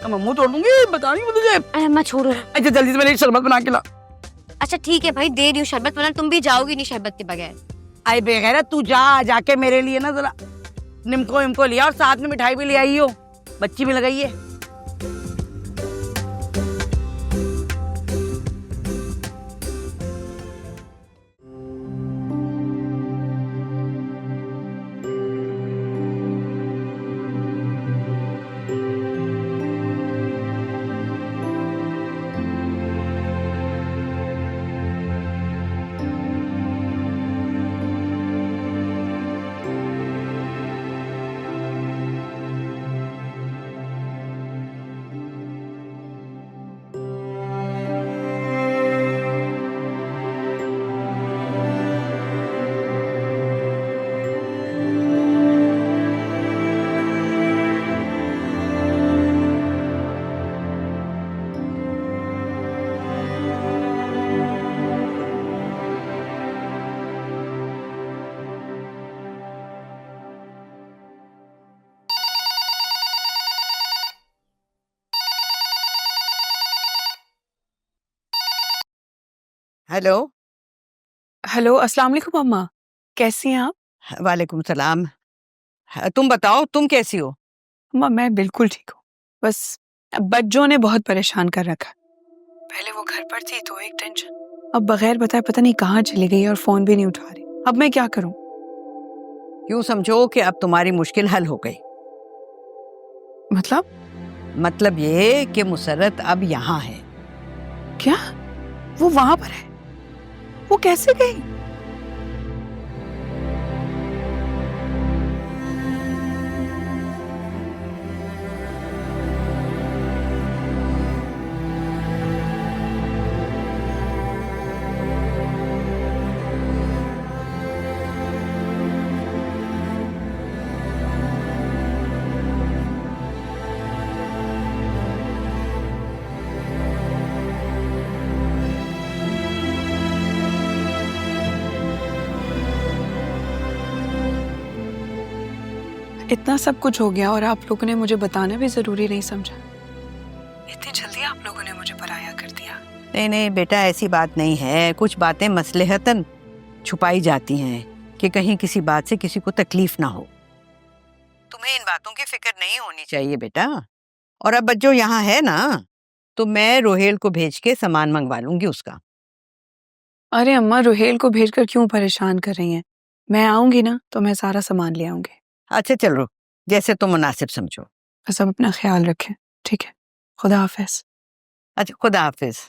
मैं मुंह तोड़ दूंगी, बता रही हूँ तुझे। अरे अम्मा छोड़ो। अच्छा जल्दी से मेरे लिए शरबत बना के ला। अच्छा ठीक है भाई, दे रही हूँ शरबत, वरना तुम भी जाओगी नहीं शरबत के बगैर। आई बेगैरत, तू जाके मेरे लिए ना जरा निम्को इम्को लिया और साथ में मिठाई भी ले आई हो, बच्ची भी लगाई है। हेलो। हेलो, अस्सलाम वालेकुम अम्मा, कैसी हैं आप? वालेकुम सलाम। तुम बताओ, तुम कैसी हो? अम्मा मैं बिल्कुल ठीक हूँ, बस बच्चों ने बहुत परेशान कर रखा। पहले वो घर पर थी तो एक टेंशन, अब बगैर बताए पता नहीं कहाँ चली गई और फोन भी नहीं उठा रही। अब मैं क्या करूँ? यूं समझो कि अब तुम्हारी मुश्किल हल हो गई। मतलब ये कि मुसर्रत अब यहाँ है। क्या? वो वहां पर है? वो कैसे गई? इतना सब कुछ हो गया और आप लोगों ने मुझे बताना भी जरूरी नहीं समझा। इतनी जल्दी आप लोगों ने मुझे पराया कर दिया। नहीं नहीं बेटा, ऐसी बात नहीं है। कुछ बातें मसलहतन छुपाई जाती हैं कि कहीं किसी बात से किसी को तकलीफ ना हो। तुम्हें इन बातों की फिक्र नहीं होनी चाहिए बेटा। और अब बच्चों यहाँ है ना, तो मैं रोहेल को भेज के सामान मंगवा लूंगी उसका। अरे अम्मा, रुहेल को भेजकर क्यों परेशान कर रही हैं? मैं आऊंगी ना तो मैं सारा सामान ले आऊंगी। अच्छा चलो, जैसे तुम मुनासिब समझो। बस अब अपना ख्याल रखें, ठीक है? खुदा हाफिज। अच्छा, खुदा हाफिज।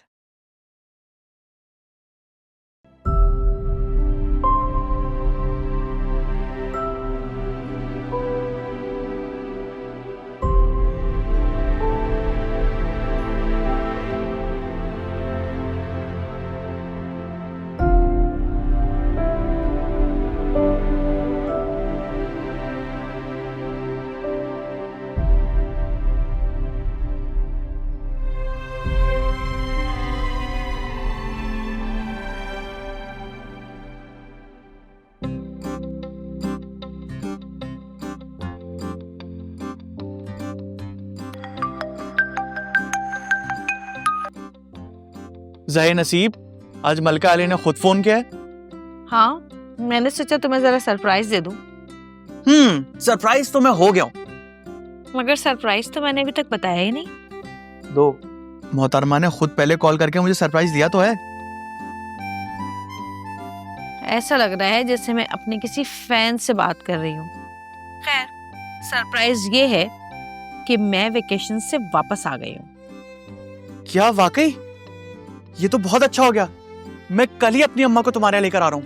ज़ाहिर नसीब, आज मलका अली ने खुद फोन किया है। हाँ, मैंने सोचा तुम्हें जरा सरप्राइज दे दूं। सरप्राइज तो मैं हो गया हूँ। मगर सरप्राइज तो मैंने अभी तक बताया ही नहीं। दो मोहतरमा ने खुद पहले कॉल करके मुझे सरप्राइज दिया तो है। ऐसा लग रहा है जैसे मैं अपने किसी फैन से बात कर रही हूँ। खैर, सरप्राइज ये है कि मैं वेकेशन से वापस आ गई हूँ। क्या वाकई? ये तो बहुत अच्छा हो गया। मैं कल ही अपनी अम्मा को तुम्हारे यहाँ लेकर आ रहा हूँ।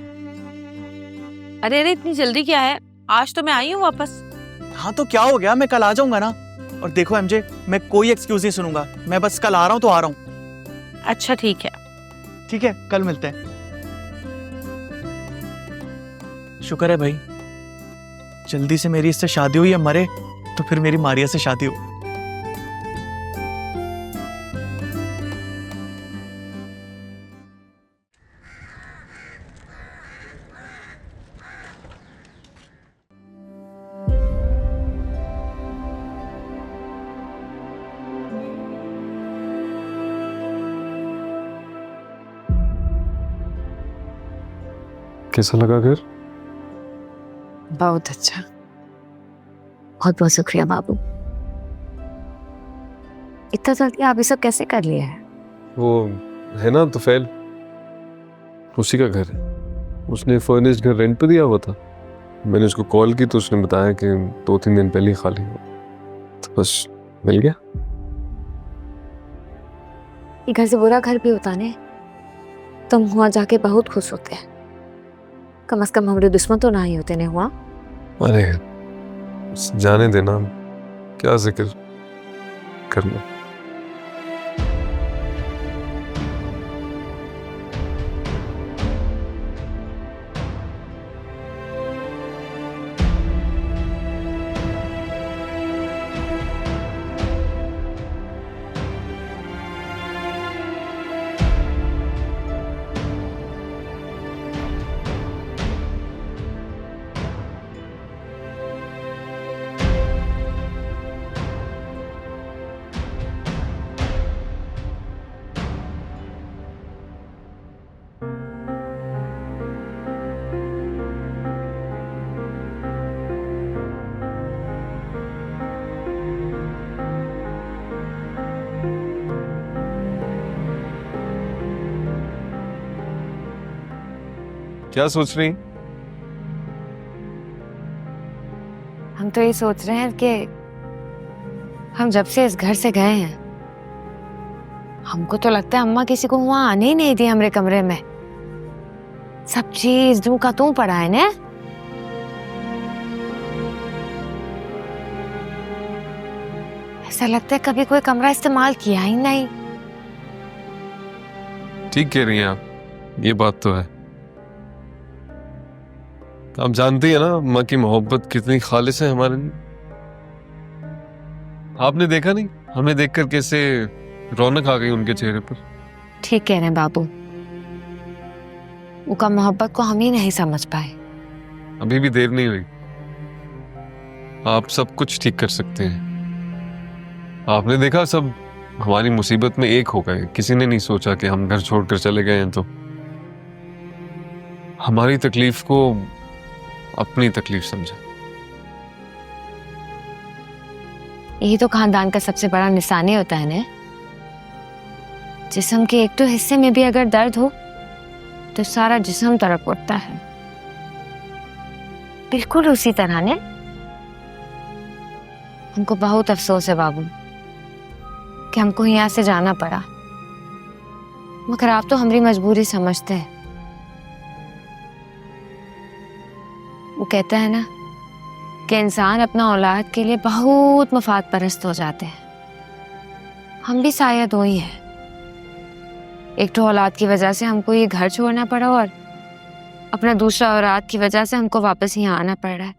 अरे अरे, इतनी जल्दी क्या है? आज तो मैं आई हूँ वापस। हाँ तो क्या हो गया, मैं कल आ जाऊंगा ना। और देखो एमजे, मैं कोई एक्सक्यूज नहीं सुनूंगा। मैं बस कल आ रहा हूँ तो आ रहा हूँ। अच्छा ठीक है। ठीक है, कल मिलते हैं। शुक्र है भाई, जल्दी से मेरी इससे शादी हुई है, मरे तो फिर मेरी मारिया से शादी हो। कैसा लगा घर? बहुत अच्छा। बहुत बहुत शुक्रिया बाबू। इतना जल्दी आप ये सब कैसे कर लिया है? वो है ना तुफैल, उसी का घर है। उसने फर्निश्ड घर रेंट पे दिया हुआ था। मैंने उसको कॉल की तो उसने बताया कि 2-3 दिन पहले ही खाली हुआ, तो बस मिल गया। ये घर से बुरा घर भी होता ने, तुम हुआ जाके बहुत खुश होते हैं। कम से कम हमारे दुश्मन तो ना ही होते ने हुआ। अरे जाने देना, क्या जिक्र करना। क्या सोच रही? हम तो ये सोच रहे हैं कि हम जब से इस घर से गए हैं, हमको तो लगता है अम्मा किसी को वहां आने ही नहीं दी हमारे कमरे में। सब चीज दू का तू पड़ा है ने। ऐसा लगता है कभी कोई कमरा इस्तेमाल किया ही नहीं। ठीक कह रही हैं आप, ये बात तो है। आप जानती है ना अम्मा की मोहब्बत कितनी खालिस है हमारे लिए। आपने देखा नहीं, हमें देखकर कैसे रौनक आ गई उनके चेहरे पर। ठीक कह रहे हैं बाबू, उनका मोहब्बत को हम ही नहीं समझ पाए। अभी भी देर नहीं हुई, आप सब कुछ ठीक कर सकते हैं। आपने देखा सब हमारी मुसीबत में एक हो गए। किसी ने नहीं सोचा कि हम घर छोड़कर चले गए हैं तो हमारी तकलीफ को अपनी तकलीफ समझा। यही तो खानदान का सबसे बड़ा निशानी होता है ने। जिस्म के एक तो हिस्से में भी अगर दर्द हो तो सारा जिस्म तड़प उठता है। बिल्कुल उसी तरह ने हमको बहुत अफसोस है बाबू कि हमको यहाँ से जाना पड़ा, मगर आप तो हमारी मजबूरी समझते हैं। वो कहता है ना कि इंसान अपना औलाद के लिए बहुत मफाद परस्त हो जाते हैं। हम भी शायद वही हैं। एक तो औलाद की वजह से हमको ये घर छोड़ना पड़ा और अपना दूसरा औलाद की वजह से हमको वापस यहाँ आना पड़ रहा है।